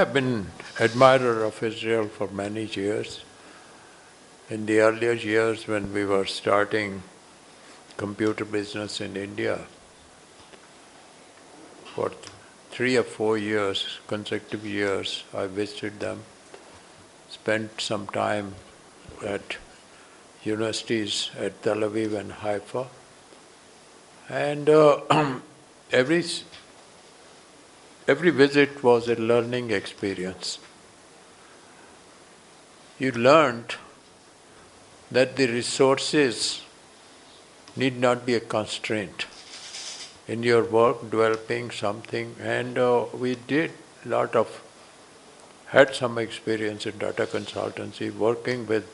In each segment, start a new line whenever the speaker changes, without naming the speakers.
I've been admirer of Israel for many years. In the earlier years when we were starting computer business in India, for 3 or 4 years, consecutive years, I visited them, spent some time at universities at Tel Aviv and Haifa, and every visit was a learning experience. You learned that the resources need not be a constraint in your work, developing something, and we had some experience in data consultancy, working with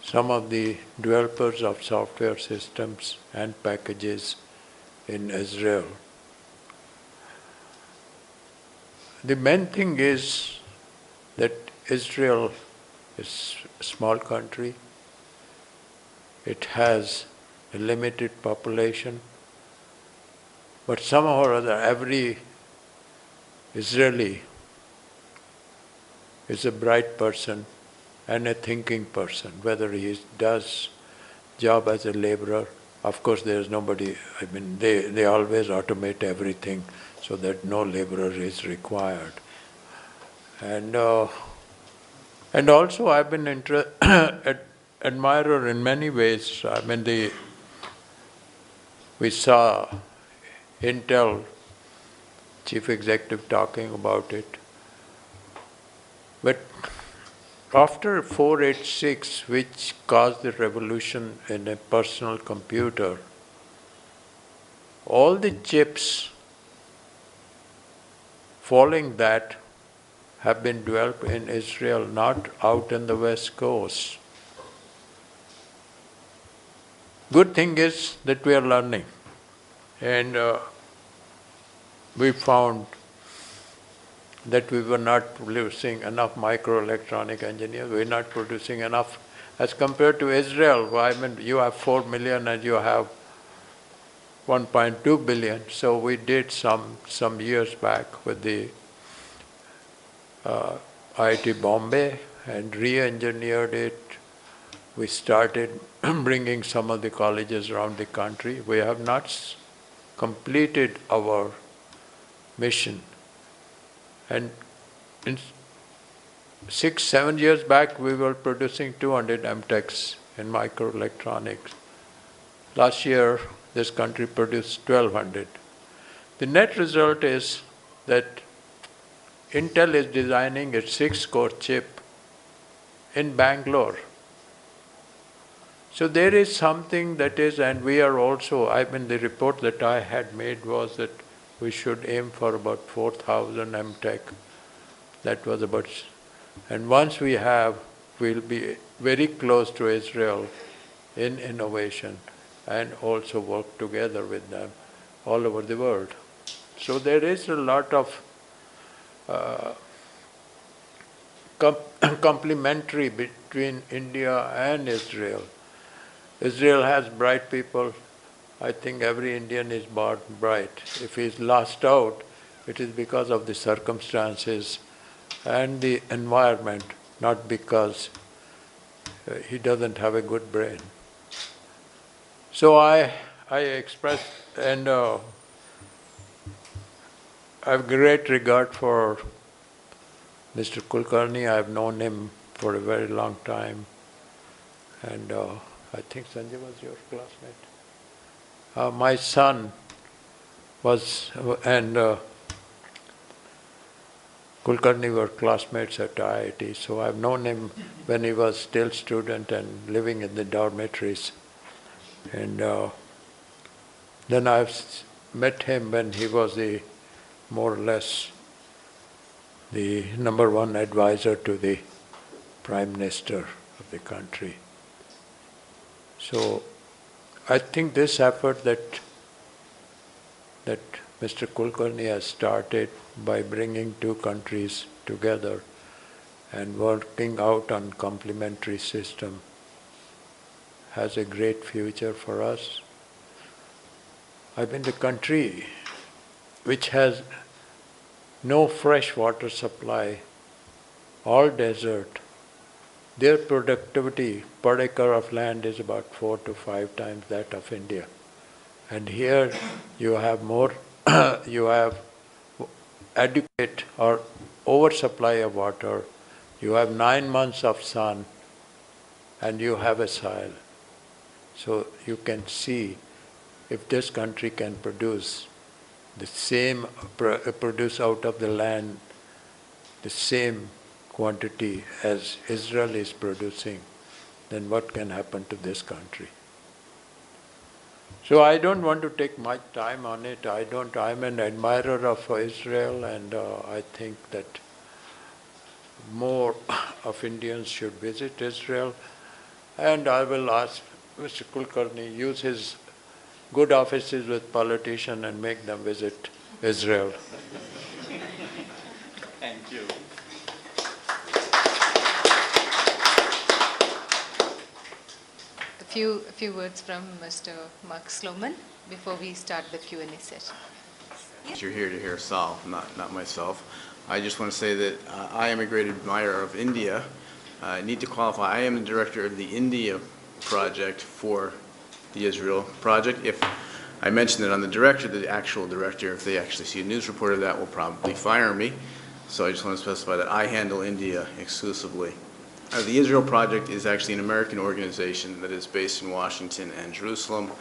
some of the developers of software systems and packages in Israel. The main thing is that Israel is a small country. It has a limited population, but somehow or other every Israeli is a bright person and a thinking person, whether he does job as a laborer. Of course there is nobody, they always automate everything so that no laborer is required. And also I've been admirer in many ways. We saw Intel chief executive talking about it. But after 486, which caused the revolution in a personal computer, all the chips following that have been developed in Israel, not out in the West Coast. Good thing is that we are learning, and we found that we were not producing enough microelectronic engineers, we were not producing enough as compared to Israel. You have 4 million and you have 1.2 billion. So we did some years back with the IIT Bombay and re-engineered it. We started bringing some of the colleges around the country. We have not completed our mission. And in 6-7 years back, we were producing 200 MTechs in microelectronics. Last year, this country produced 1,200. The net result is that Intel is designing a 6-core chip in Bangalore. So there is something that is, and we are also, the report that I had made was that we should aim for about 4,000 MTech. That was about, and once we have, we'll be very close to Israel in innovation and also work together with them all over the world. So there is a lot of complementary between India and Israel. Israel has bright people. I think every Indian is born bright. If he is lost out, it is because of the circumstances and the environment, not because he doesn't have a good brain. So I express, and I have great regard for Mr. Kulkarni. I have known him for a very long time, and I think Sanjay was your classmate. My son was, and Kulkarni were classmates at IIT, so I've known him when he was still student and living in the dormitories. And then I've met him when he was more or less the #1 advisor to the Prime Minister of the country. So I think this effort that Mr. Kulkarni has started by bringing two countries together and working out on complementary system has a great future for us. The country which has no fresh water supply, all desert. Their productivity per acre of land is about 4 to 5 times that of India. And here you have more, you have adequate or oversupply of water, you have 9 months of sun, and you have a soil. So you can see if this country can produce the same, produce out of the land the same quantity as Israel is producing, then what can happen to this country? So I don't want to take much time on it. I'm an admirer of Israel, and I think that more of Indians should visit Israel. And I will ask Mr. Kulkarni use his good offices with politicians and make them visit Israel.
Thank you.
A few words from Mr. Mark Sloman before we start the Q&A session.
You're here to hear Saul, not myself. I just want to say that I am a great admirer of India. I need to qualify. I am the director of the India project for the Israel project. If I mentioned it on the actual director, if they actually see a news report of that, will probably fire me. So I just want to specify that I handle India exclusively. The Israel Project is actually an American organization that is based in Washington and Jerusalem.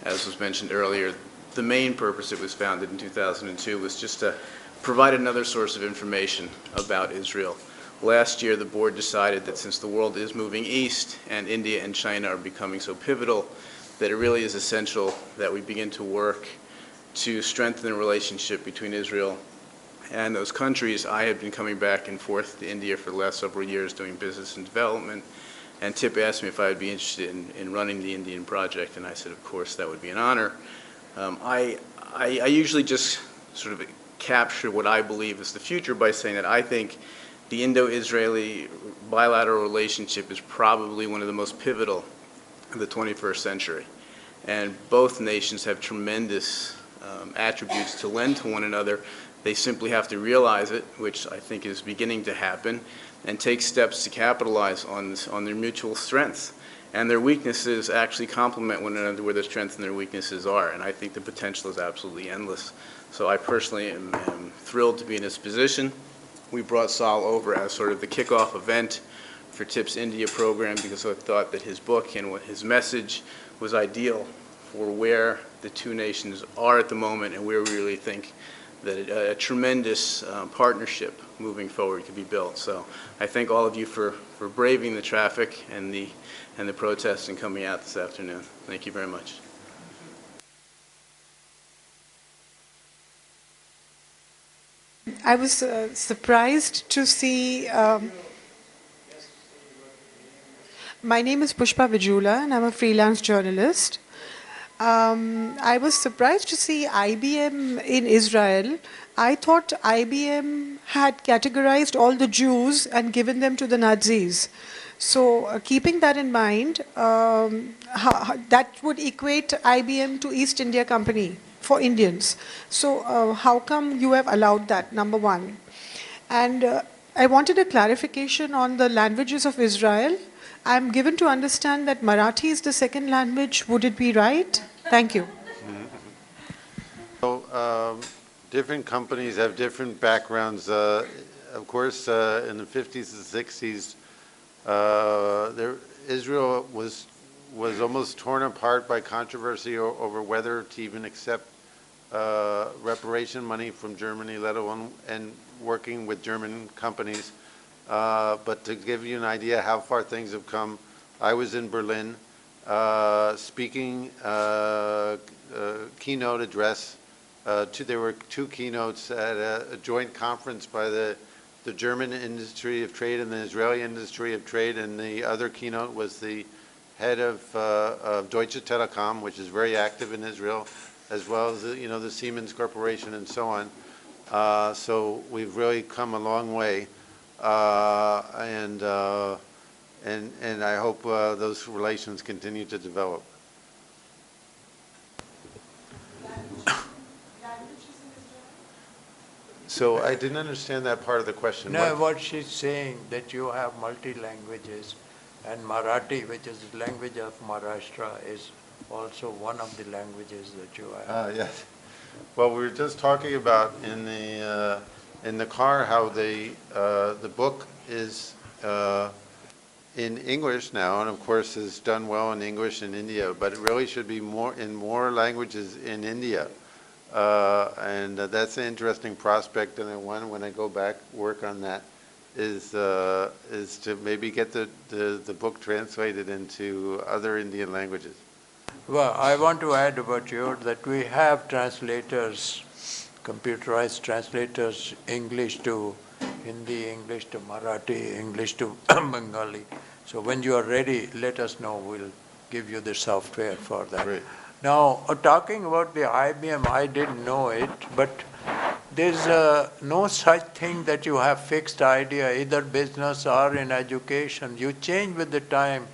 As was mentioned earlier, the main purpose it was founded in 2002 was just to provide another source of information about Israel. Last year, the board decided that since the world is moving east and India and China are becoming so pivotal, that it really is essential that we begin to work to strengthen the relationship between Israel and those countries. I had been coming back and forth to India for the last several years doing business and development, and Tip asked me if I would be interested in running the Indian project, and I said, of course, that would be an honor. I usually just sort of capture what I believe is the future by saying that I think the Indo-Israeli bilateral relationship is probably one of the most pivotal of the 21st century. And both nations have tremendous attributes to lend to one another. They simply have to realize it, which I think is beginning to happen, and take steps to capitalize on their mutual strengths. And their weaknesses actually complement one another where their strengths and their weaknesses are. And I think the potential is absolutely endless. So I personally am thrilled to be in this position. We brought Saul over as sort of the kickoff event for TIP's India program because I thought that his book and his message was ideal for where the two nations are at the moment and where we really think that a tremendous partnership moving forward could be built. So I thank all of you for braving the traffic and the protests and coming out this afternoon. Thank you very much.
I was surprised to see. My name is Pushpa Vijula, and I'm a freelance journalist. I was surprised to see IBM in Israel. I thought IBM had categorized all the Jews and given them to the Nazis. So keeping that in mind, that would equate IBM to East India Company for Indians. So how come you have allowed that, number one? And I wanted a clarification on the languages of Israel. I'm given to understand that Marathi is the second language. Would it be right? Thank you.
So, different companies have different backgrounds. Of course, in the 50s and 60s, Israel was almost torn apart by controversy over whether to even accept reparation money from Germany, let alone and working with German companies. But to give you an idea how far things have come, I was in Berlin speaking keynote address. There were two keynotes at a joint conference by the German Industry of Trade and the Israeli Industry of Trade, and the other keynote was the head of Deutsche Telekom, which is very active in Israel, as well as the Siemens Corporation and so on. So we've really come a long way. And I hope those relations continue to develop. So I didn't understand that part of the question.
No, what she's saying, that you have multi-languages, and Marathi, which is the language of Maharashtra, is also one of the languages that you have.
Yes. Well, we were just talking about in the car how the book is in English now, and of course is done well in English in India, but it really should be more in more languages in India. And that's an interesting prospect, and when I go back, work on that, is to maybe get the book translated into other Indian languages.
Well, I want to add about you that we have translators, computerized translators, English to Hindi, English to Marathi, English to Bengali. So when you are ready, let us know. We'll give you the software for that.
Great.
Now, talking about the IBM, I didn't know it, but there's no such thing that you have fixed idea, either business or in education. You change with the time,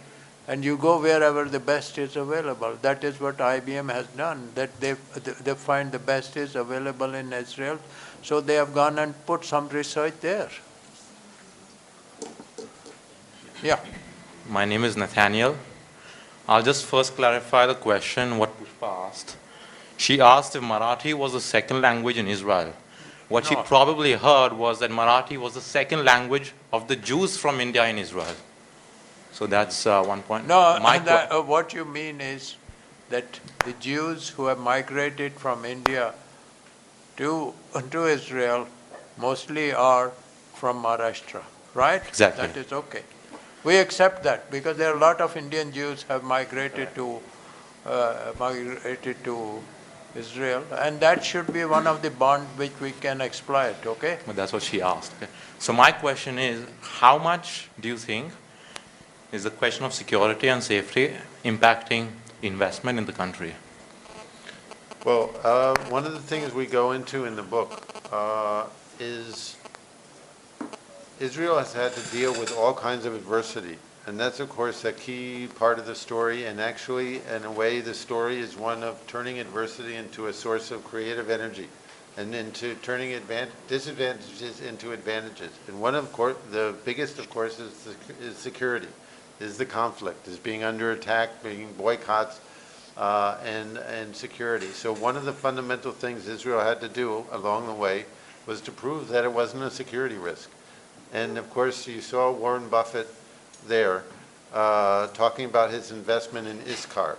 and you go wherever the best is available. That is what IBM has done, that they find the best is available in Israel, so they have gone and put some research there. Yeah.
My name is Nathaniel. I'll just first clarify the question what Pushpa asked. She asked if Marathi was the second language in Israel. What she probably heard was that Marathi was the second language of the Jews from India in Israel. So that's one point.
No, what you mean is that the Jews who have migrated from India to Israel mostly are from Maharashtra, right?
Exactly.
That is okay. We accept that because there are a lot of Indian Jews have migrated to Israel, and that should be one of the bonds which we can exploit, okay?
But that's what she asked. Okay. So my question is, how much do you think is the question of security and safety impacting investment in the country?
Well, one of the things we go into in the book is Israel has had to deal with all kinds of adversity. And that's, of course, a key part of the story. And actually, in a way, the story is one of turning adversity into a source of creative energy and into turning disadvantages into advantages. And one of course, the biggest, of course, is security, is the conflict, is being under attack, being boycotts, and security. So one of the fundamental things Israel had to do along the way was to prove that it wasn't a security risk. And of course, you saw Warren Buffett there talking about his investment in Iskar.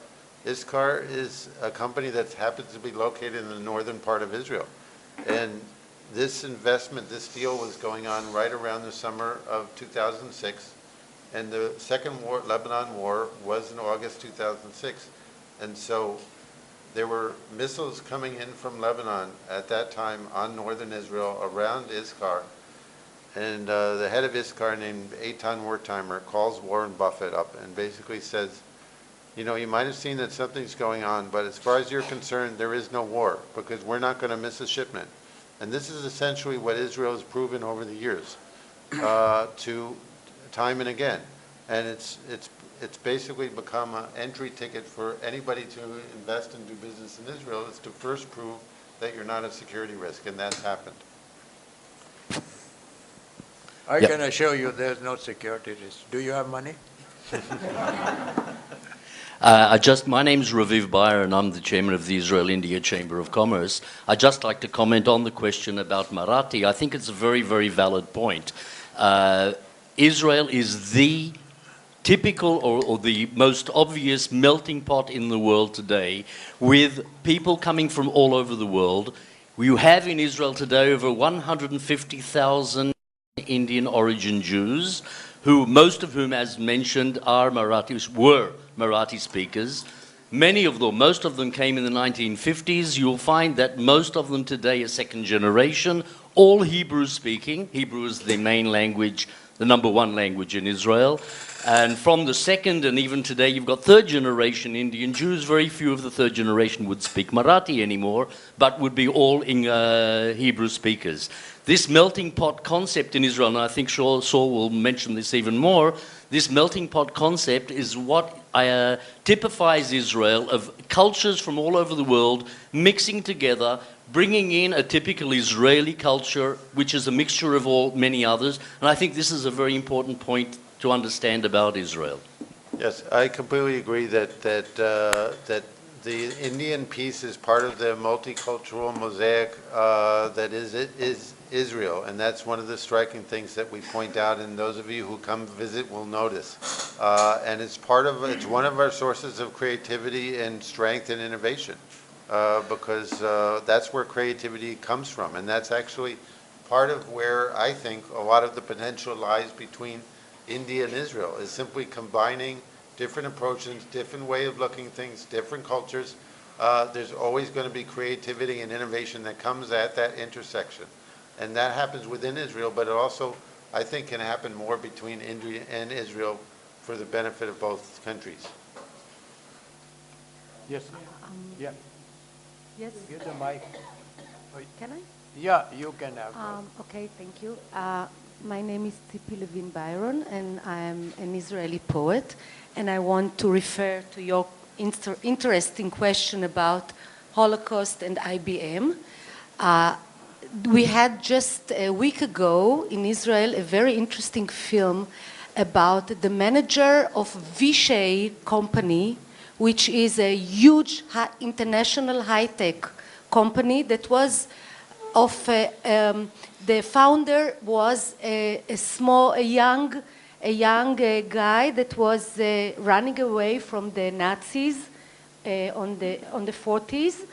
Iskar is a company that happens to be located in the northern part of Israel. And this investment, this deal was going on right around the summer of 2006. And the second war, Lebanon war, was in August 2006. And so there were missiles coming in from Lebanon at that time on northern Israel around Iskar. And the head of Iskar, named Eitan Wertheimer, calls Warren Buffett up and basically says, you know, you might have seen that something's going on, but as far as you're concerned, there is no war because we're not going to miss a shipment. And this is essentially what Israel has proven over the years, to time and again. And it's basically become an entry ticket for anybody to invest and do business in Israel, is to first prove that you're not a security risk, and that's happened.
I can assure you there's no security risk. Do you have money?
My name's Raviv Bayer, and I'm the chairman of the Israel-India Chamber of Commerce. I'd just like to comment on the question about Marathi. I think it's a very, very valid point. Israel is the typical or the most obvious melting pot in the world today, with people coming from all over the world. You have in Israel today over 150,000 Indian origin Jews, who most of whom, as mentioned, were Marathi speakers. Most of them came in the 1950s. You'll find that most of them today are second generation, all Hebrew speaking. Hebrew is the main language, the number one language in Israel. And from the second, and even today, you've got third generation Indian Jews. Very few of the third generation would speak Marathi anymore, but would be all in Hebrew speakers. This melting pot concept in Israel, and I think Saul will mention this even more, this melting pot concept is what typifies Israel, of cultures from all over the world mixing together, bringing in a typical Israeli culture, which is a mixture of many others. And I think this is a very important point to understand about Israel.
Yes, I completely agree that the Indian piece is part of the multicultural mosaic that is Israel, and that's one of the striking things that we point out, and those of you who come visit will notice. And it's one of our sources of creativity and strength and innovation, because that's where creativity comes from, and that's actually part of where I think a lot of the potential lies between India and Israel, is simply combining different approaches, different way of looking at things, different cultures. There's always going to be creativity and innovation that comes at that intersection. And that happens within Israel, but it also, I think, can happen more between India and Israel for the benefit of both countries.
Yes. Yeah.
Yes.
Give the mic.
Can I?
Yeah, you can have one.
Okay, thank you. My name is Tzipi Levin Byron, and I am an Israeli poet. And I want to refer to your interesting question about Holocaust and IBM. We had just a week ago in Israel a very interesting film about the manager of Vishay company, which is a huge international high-tech company that was the founder was a young guy that was running away from the Nazis on the 40s,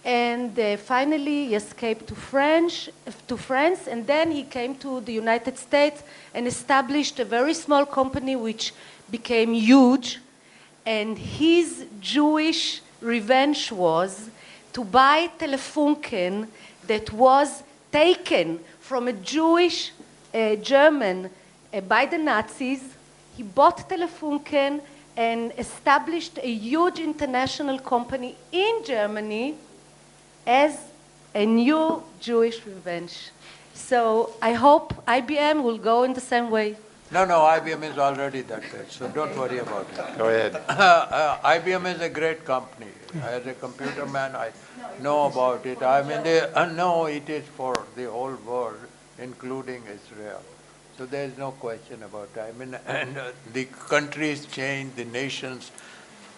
and finally he escaped to France, and then he came to the United States and established a very small company which became huge, and his Jewish revenge was to buy Telefunken that was taken from a Jewish German by the Nazis. He bought Telefunken and established a huge international company in Germany as a new Jewish revenge. So I hope IBM will go in the same way.
No, IBM is already that way, so don't worry about it.
Go ahead.
IBM is a great company. As a computer man, I know about it. I mean, they know it is for the whole world, including Israel. So there is no question about it. I mean, and the countries change, the nations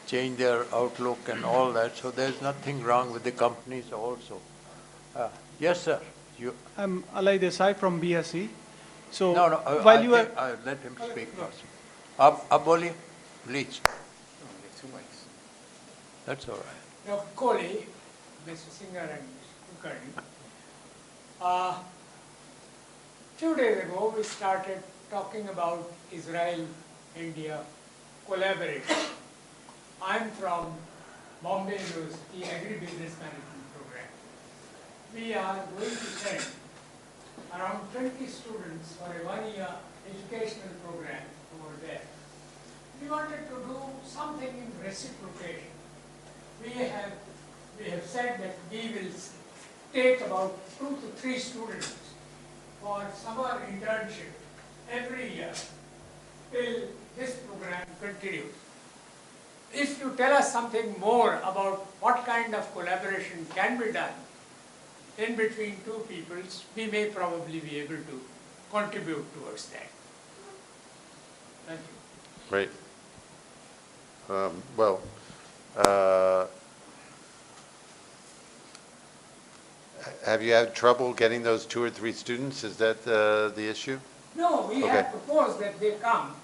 change their outlook and all that. So there's nothing wrong with the companies also. Yes, sir.
I'm Alay Desai from BSc. So
No,
while you were
let him speak first. Aboli, please. That's all right.
Dr. Kohli, Mr. Singer and Kulkarni, 2 days ago we started talking about Israel-India collaboration. I'm from Bombay University Agribusiness Management Program. We are going to send around 20 students for a 1-year educational program over there. We wanted to do something in reciprocation. We have said that we will take about 2 to 3 students for summer internship every year till this program continues. If you tell us something more about what kind of collaboration can be done in between two peoples, we may probably be able to contribute towards that. Thank you.
Great. Have you had trouble getting those 2 or 3 students? Is that the issue?
No, we have proposed that they come.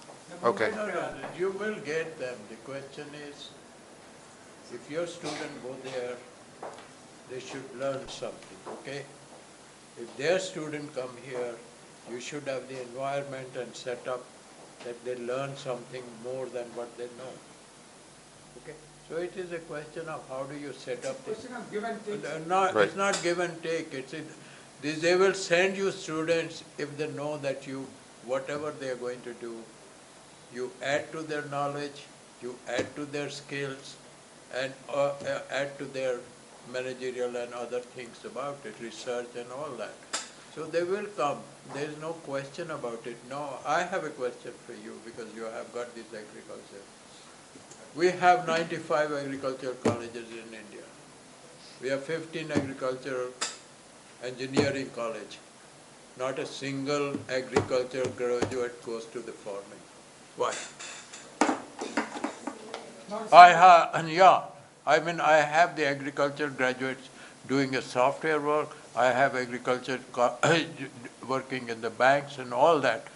Okay.
No, you will get them. The question is, if your student go there, they should learn something, okay? If their student come here, you should have the environment and set up that they learn something more than what they know, okay? So it is a question of how do you set up this.
Question of give and take.
It's not give and take. They will send you students if they know that you, whatever they are going to do, you add to their knowledge, you add to their skills, and add to their managerial and other things about it, research and all that. So they will come. There is no question about it. No, I have a question for you because you have got this agriculture. We have 95 agricultural colleges in India. We have 15 agricultural engineering college. Not a single agricultural graduate goes to the farming. Why? I have the agriculture graduates doing a software work. I have agriculture working in the banks and all that.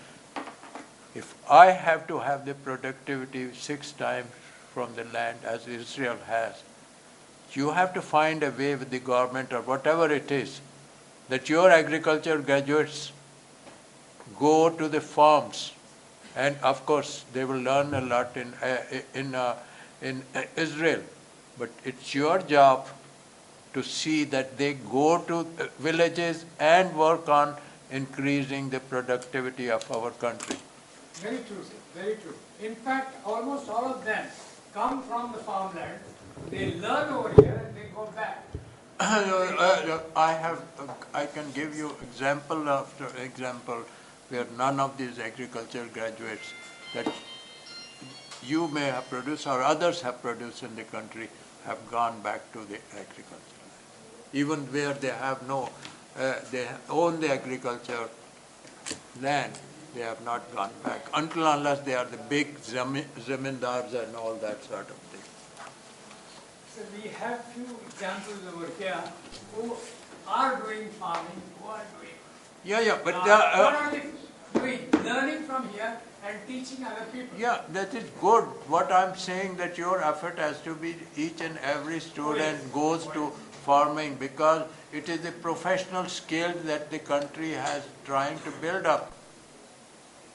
If I have to have the productivity 6 times from the land as Israel has, you have to find a way with the government or whatever it is that your agriculture graduates go to the farms, and of course they will learn a lot in Israel. But it's your job to see that they go to villages and work on increasing the productivity of our country.
Very true, sir. Very true. In fact, almost all of them come from the farmland. They learn over here and they go back.
I can give you example after example where none of these agriculture graduates that you may have produced or others have produced in the country have gone back to the agriculture. Even where they have they own the agriculture land, they have not gone back unless they are the big zamindars and all that sort of thing.
So we have few examples over here who are doing farming, who are doing.
But
not only doing, learning from here and teaching other people.
Yeah, that is good. What I'm saying that your effort has to be each and every student goes to farming because it is a professional skill that the country has trying to build up.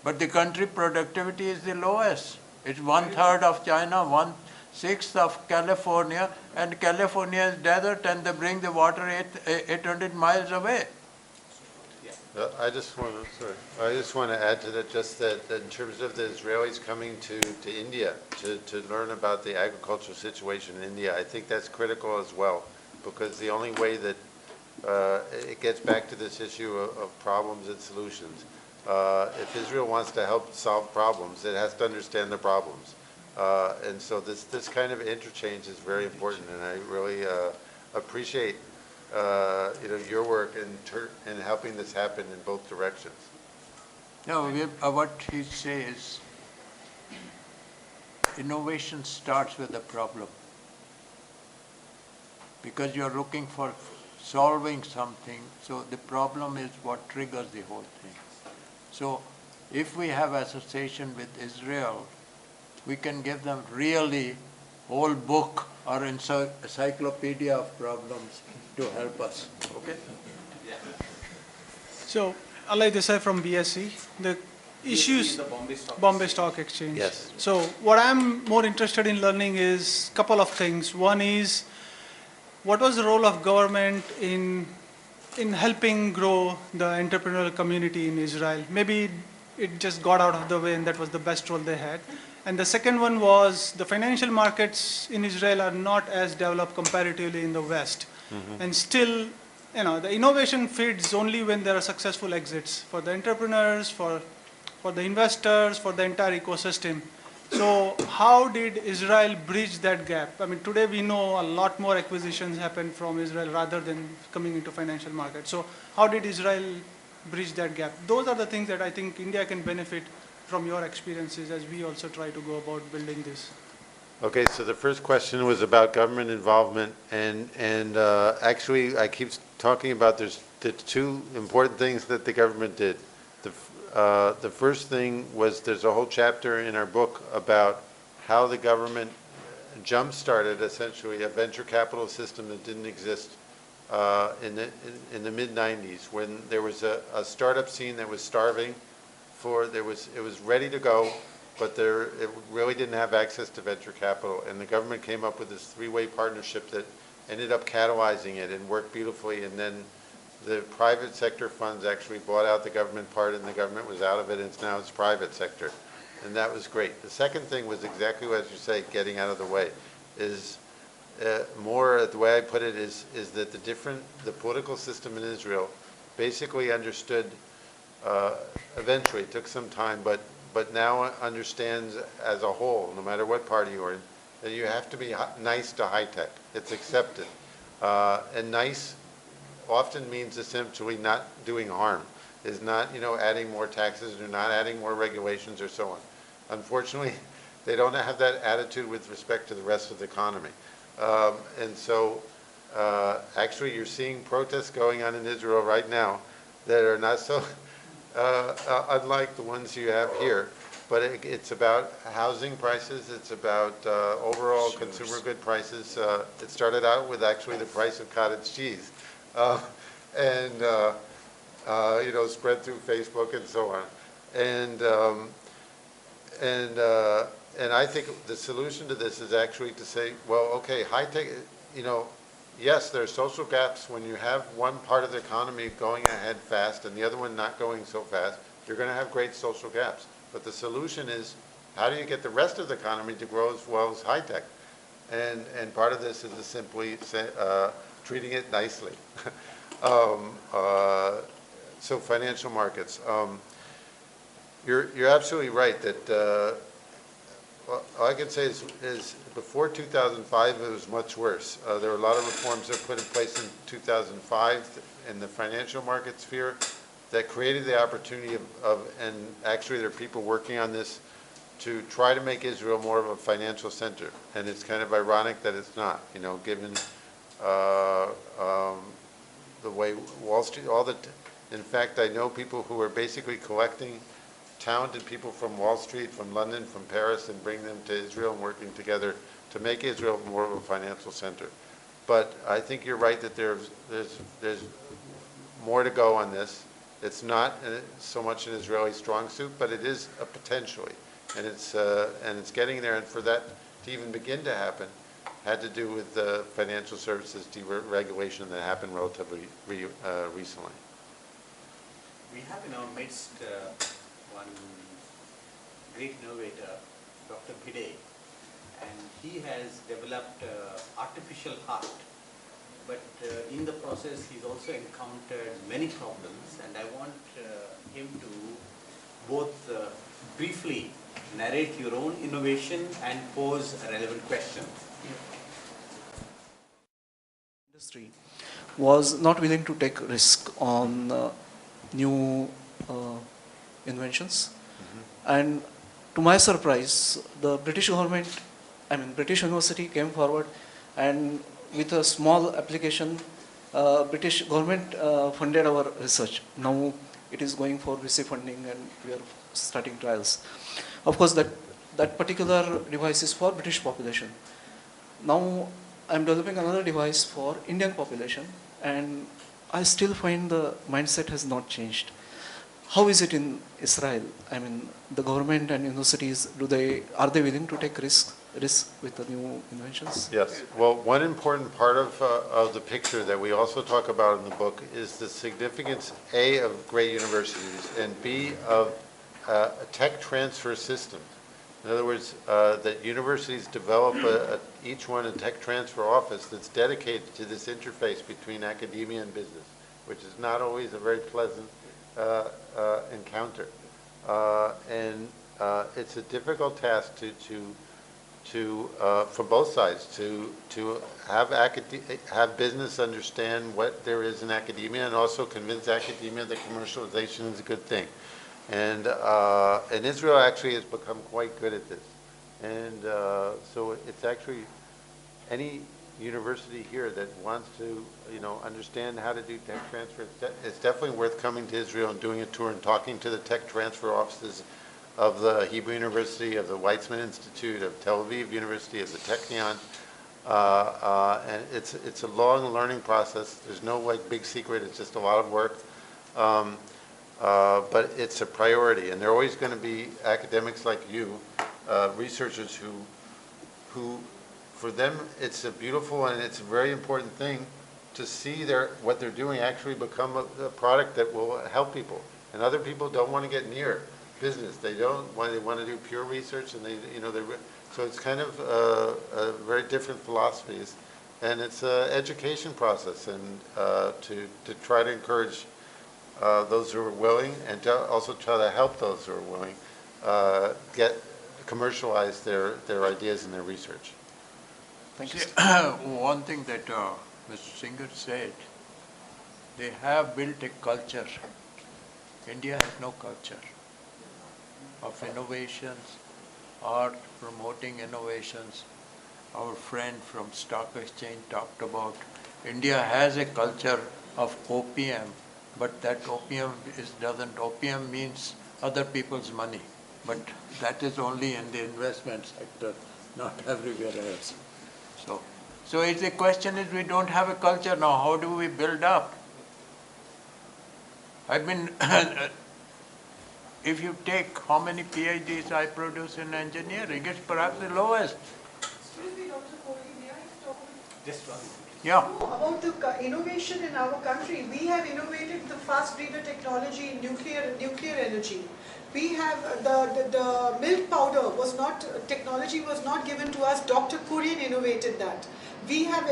But the country productivity is the lowest. It's 1/3 of China, 1/6 of California, and California is desert and they bring the water 800 miles away.
I just want to add to that, just that in terms of the Israelis coming to India to learn about the agricultural situation in India, I think that's critical as well, because the only way that it gets back to this issue of problems and solutions. If Israel wants to help solve problems, it has to understand the problems. And so this kind of interchange is very important, and I really appreciate your work in helping this happen in both directions.
No, what he says, innovation starts with a problem. Because you're looking for solving something, so the problem is what triggers the whole thing. So if we have association with Israel, we can give them really whole book or encyclopedia of problems to help us. Okay?
So, Alay Desai from BSc. The issues, Bombay Stock Exchange.
Yes.
So, what I'm more interested in learning is a couple of things. One is, what was the role of government in helping grow the entrepreneurial community in Israel? Maybe it just got out of the way and that was the best role they had. And the second one was the financial markets in Israel are not as developed comparatively in the West. And still, the innovation feeds only when there are successful exits for the entrepreneurs, for the investors, for the entire ecosystem. So how did Israel bridge that gap? I mean, today we know a lot more acquisitions happen from Israel rather than coming into financial markets. So how did Israel bridge that gap? Those are the things that I think India can benefit from your experiences as we also try to go about building this.
Okay, so the first question was about government involvement, and actually I keep talking about there's the two important things that the government did. The first thing was there's a whole chapter in our book about how the government jump-started essentially a venture capital system that didn't exist in the mid-90s when there was a startup scene that was starving. It was ready to go, but it really didn't have access to venture capital, and the government came up with this three-way partnership that ended up catalyzing it and worked beautifully, and then the private sector funds actually bought out the government part, and the government was out of it, and now it's private sector, and that was great. The second thing was exactly as you say, getting out of the way, is more, the way I put it is that the political system in Israel basically understood, eventually, it took some time, but now understands as a whole, no matter what party you're in, that you have to be nice to high tech. It's accepted. And nice often means essentially not doing harm, is not, adding more taxes or not adding more regulations or so on. Unfortunately, they don't have that attitude with respect to the rest of the economy. And so actually you're seeing protests going on in Israel right now that are not so unlike the ones you have here. But it's about housing prices, it's about overall consumer good prices. It started out with actually the price of cottage cheese. And spread through Facebook and so on. And I think the solution to this is actually to say, well, okay, high tech, yes, there are social gaps when you have one part of the economy going ahead fast and the other one not going so fast. You're going to have great social gaps. But the solution is, how do you get the rest of the economy to grow as well as high tech? And part of this is to simply treating it nicely. So financial markets. You're absolutely right that all I can say is before 2005 it was much worse. There were a lot of reforms that were put in place in 2005 in the financial market sphere that created the opportunity and actually there are people working on this to try to make Israel more of a financial center. And it's kind of ironic that it's not, given the way Wall Street, in fact, I know people who are basically collecting talented people from Wall Street, from London, from Paris, and bring them to Israel and working together to make Israel more of a financial center. But I think you're right that there's more to go on this. It's not so much an Israeli strong suit, but it is a potentially, and it's getting there. And for that to even begin to happen, had to do with the financial services deregulation that happened relatively recently.
We have in our midst one great innovator, Dr. Bhide, and he has developed artificial heart. But in the process, he's also encountered many problems, and I want him to both briefly narrate your own innovation and pose a relevant question.
Industry was not willing to take risk on new inventions. And to my surprise, the British government, British University came forward and with a small application, British government funded our research. Now it is going for VC funding and we are starting trials. Of course, that particular device is for British population. Now I'm developing another device for Indian population, and I still find the mindset has not changed. How is it in Israel? The government and universities, are they willing to take risk with the new inventions?
Yes. Well, one important part of the picture that we also talk about in the book is the significance, A, of great universities, and B, of a tech transfer system. In other words, that universities develop each one a tech transfer office that's dedicated to this interface between academia and business, which is not always a very pleasant encounter. And it's a difficult task for both sides to have business understand what there is in academia and also convince academia that commercialization is a good thing. And Israel actually has become quite good at this. And so it's actually any university here that wants to, understand how to do tech transfer, it's definitely worth coming to Israel and doing a tour and talking to the tech transfer offices of the Hebrew University, of the Weizmann Institute, of Tel Aviv University, of the Technion. And it's a long learning process. There's no big secret. It's just a lot of work. But it's a priority, and there are always going to be academics like you, researchers who, for them, it's a beautiful and it's a very important thing to see what they're doing actually become a product that will help people. And other people don't want to get near business. They want to do pure research, and so it's kind of very different philosophies, and it's an education process, and to try to encourage those who are willing, and to also try to help those who are willing commercialize their ideas and their research.
Thank you.
One thing that Mr. Singer said, they have built a culture. India has no culture of innovations or promoting innovations. Our friend from Stock Exchange talked about India has a culture of opium, but that opium means other people's money. But that is only in the investment sector, not everywhere else. So the question is, we don't have a culture now. How do we build up? I mean, if you take how many PhDs I produce in engineering, it's perhaps the lowest.
Excuse me, Dr. Kohli, may I talk?
Just one.
Yeah.
About the innovation in our country, we have innovated the fast breeder technology in nuclear energy. We have the milk powder technology was not given to us. Dr. Kurian innovated that. We have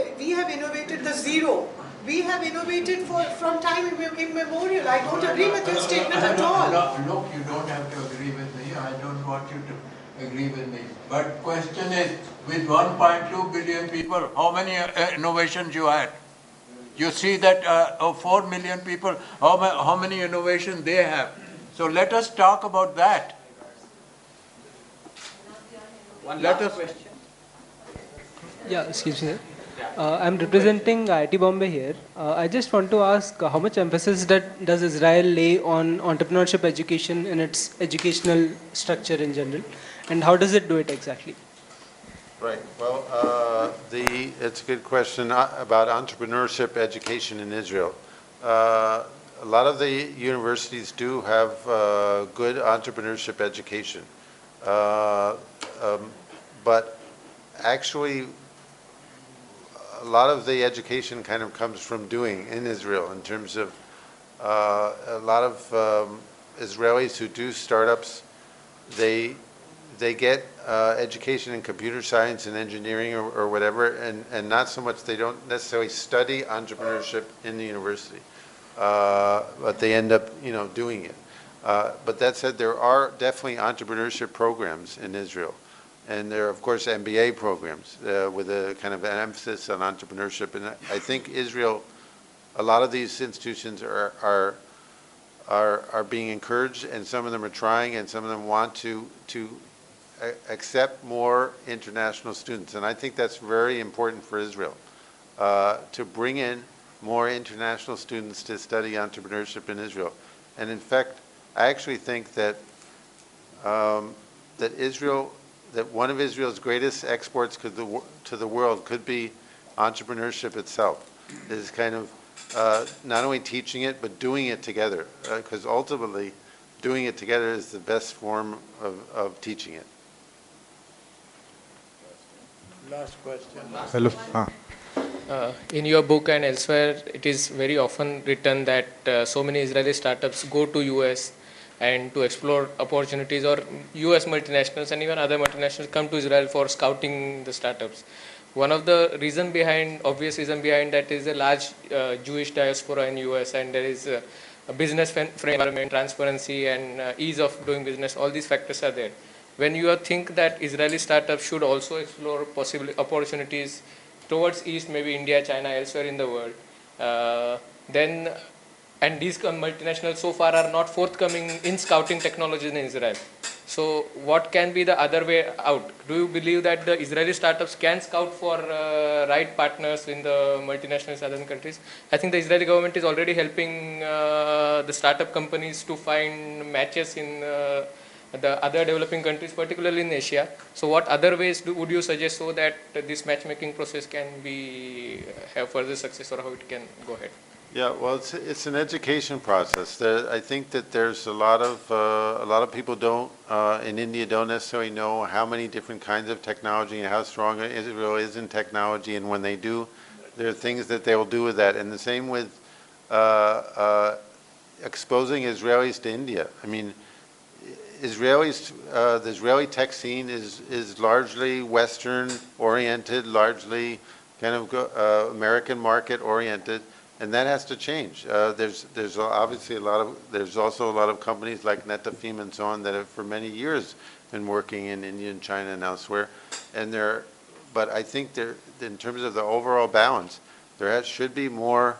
innovated the zero. We have innovated from time immemorial. I don't agree with your statement at all.
Look, you don't have to agree with me. I don't want you to agree with me. But question is, with 1.2 billion people, how many innovations you had? You see that of 4 million people, how many innovations they have? So let us talk about that.
One
Let
last
us-
question.
Yeah, excuse me. I'm representing IIT Bombay here. I just want to ask how much emphasis does Israel lay on entrepreneurship education in its educational structure in general, and how does it do it exactly?
Right. Well, it's a good question about entrepreneurship education in Israel. A lot of the universities do have good entrepreneurship education, but actually, a lot of the education kind of comes from doing in Israel in terms of a lot of Israelis who do startups, they get education in computer science and engineering or whatever, and not so much, they don't necessarily study entrepreneurship in the university, but they end up, doing it. But that said, there are definitely entrepreneurship programs in Israel. And there are, of course, MBA programs with a kind of an emphasis on entrepreneurship. And I think Israel, a lot of these institutions are being encouraged, and some of them are trying, and some of them want to accept more international students. And I think that's very important for Israel, to bring in more international students to study entrepreneurship in Israel. And in fact, I actually think that that one of Israel's greatest exports to the world could be entrepreneurship itself. Is kind of not only teaching it, but doing it together, because ultimately doing it together is the best form of teaching it.
Last question.
Hello.
In your book and elsewhere, it is very often written that so many Israeli startups go to US and to explore opportunities, or US multinationals and even other multinationals come to Israel for scouting the startups. One of the obvious reason behind that is a large Jewish diaspora in US, and there is a business friendly environment, transparency and ease of doing business. All these factors are there. When you think that Israeli startups should also explore possible opportunities towards East, maybe India, China, elsewhere in the world, and these multinationals so far are not forthcoming in scouting technologies in Israel. So what can be the other way out? Do you believe that the Israeli startups can scout for right partners in the multinational southern countries? I think the Israeli government is already helping the startup companies to find matches in the other developing countries, particularly in Asia. So what other ways would you suggest so that this matchmaking process can have further success, or how it can go ahead?
Yeah, well, it's an education process. I think that there's a lot of people in India don't necessarily know how many different kinds of technology and how strong Israel is in technology, and when they do, there are things that they will do with that. And the same with exposing Israelis to India. I mean, the Israeli tech scene is largely Western oriented, largely kind of American market oriented. And that has to change. There's obviously there's also a lot of companies like Netafim and so on that have for many years been working in India and China and elsewhere. But I think in terms of the overall balance, should be more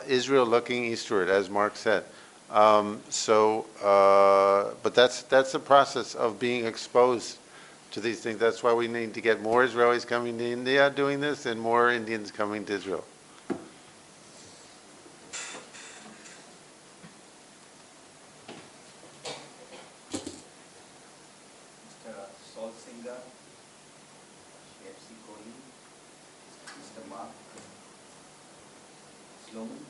Israel looking eastward, as Mark said. But that's the process of being exposed to these things. That's why we need to get more Israelis coming to India doing this and more Indians coming to Israel.
Mr. Saul Singer, FC Kohli, Mr. Mark Sloman,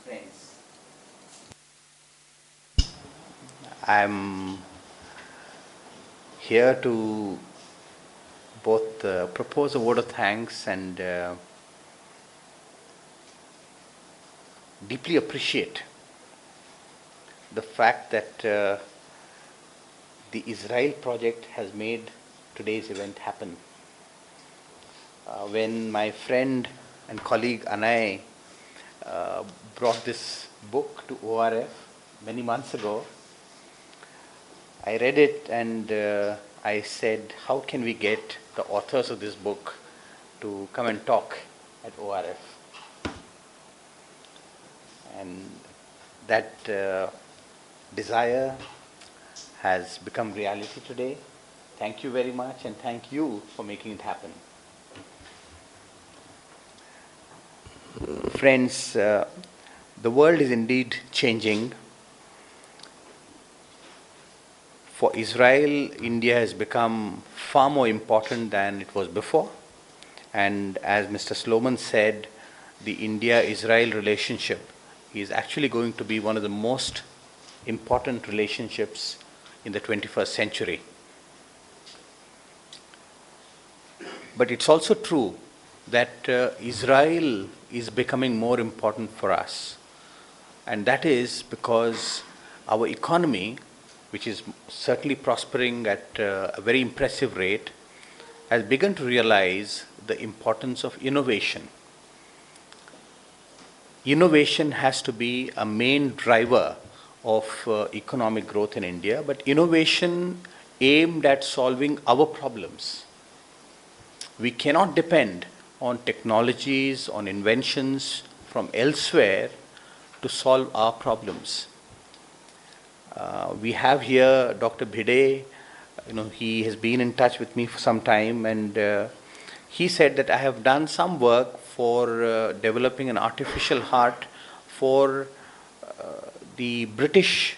friends. I'm here to both propose a word of thanks and deeply appreciate the fact that the Israel project has made today's event happen. When my friend and colleague Anay brought this book to ORF many months ago, I read it and I said, how can we get the authors of this book to come and talk at ORF? And that desire has become reality today. Thank you very much, and thank you for making it happen. Friends, the world is indeed changing. For Israel, India has become far more important than it was before. And as Mr. Sloman said, the India-Israel relationship is actually going to be one of the most important relationships in the 21st century. But it's also true that Israel is becoming more important for us. And that is because our economy, which is certainly prospering at a very impressive rate, has begun to realize the importance of innovation. Innovation has to be a main driver of economic growth in India, but innovation aimed at solving our problems. We cannot depend on technologies, on inventions from elsewhere to solve our problems. We have here Dr. Bhide. He has been in touch with me for some time, and he said that I have done some work for developing an artificial heart for the British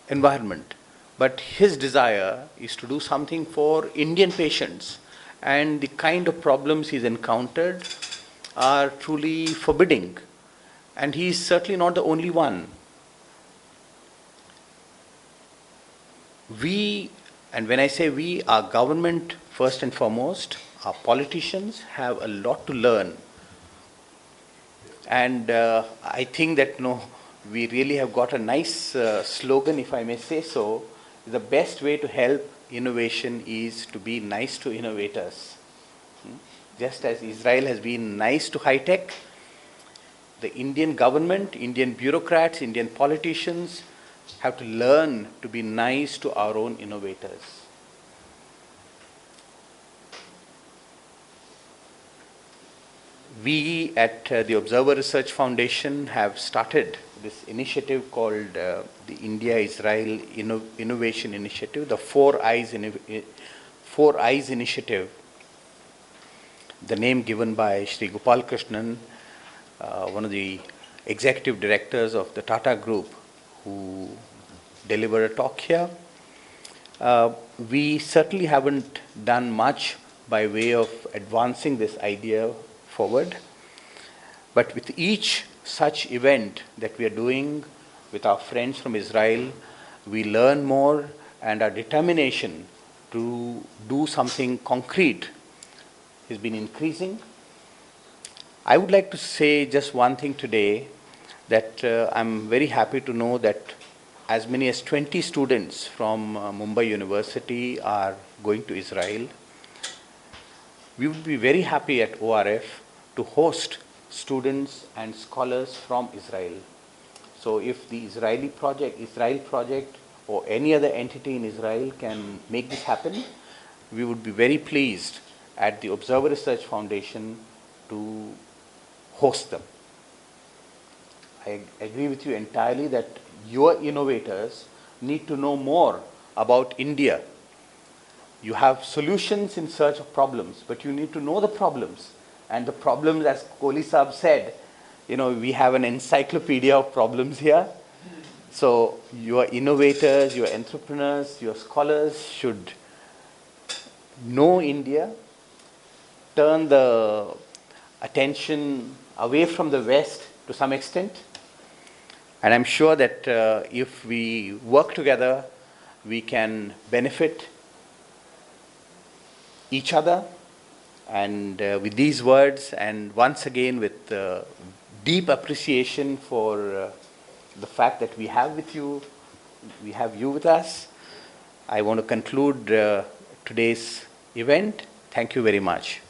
environment. But his desire is to do something for Indian patients, and the kind of problems he's encountered are truly forbidding. And he is certainly not the only one. We, and when I say we, our government first and foremost, our politicians have a lot to learn. And I think that we really have got a nice slogan, if I may say so. The best way to help innovation is to be nice to innovators. Just as Israel has been nice to high tech, the Indian government, Indian bureaucrats, Indian politicians have to learn to be nice to our own innovators. We at the Observer Research Foundation have started this initiative called the India-Israel Innovation Initiative, the Four Eyes Initiative, the name given by Sri Gopal Krishnan, one of the executive directors of the Tata Group, who delivered a talk here. We certainly haven't done much by way of advancing this idea forward, but with each such event that we are doing with our friends from Israel, we learn more, and our determination to do something concrete has been increasing. I would like to say just one thing today, that I'm very happy to know that as many as 20 students from Mumbai University are going to Israel. We would be very happy at ORF to host students and scholars from Israel. So if the Israel project or any other entity in Israel can make this happen, we would be very pleased at the Observer Research Foundation to host them. I agree with you entirely that your innovators need to know more about India. You have solutions in search of problems, but you need to know the problems. And the problems, as Kohli Saab said, we have an encyclopedia of problems here. So your innovators, your entrepreneurs, your scholars should know India, turn the attention away from the West to some extent. And I'm sure that if we work together, we can benefit each other. And with these words, and once again with deep appreciation for the fact that we have you with us, I want to conclude today's event. Thank you very much.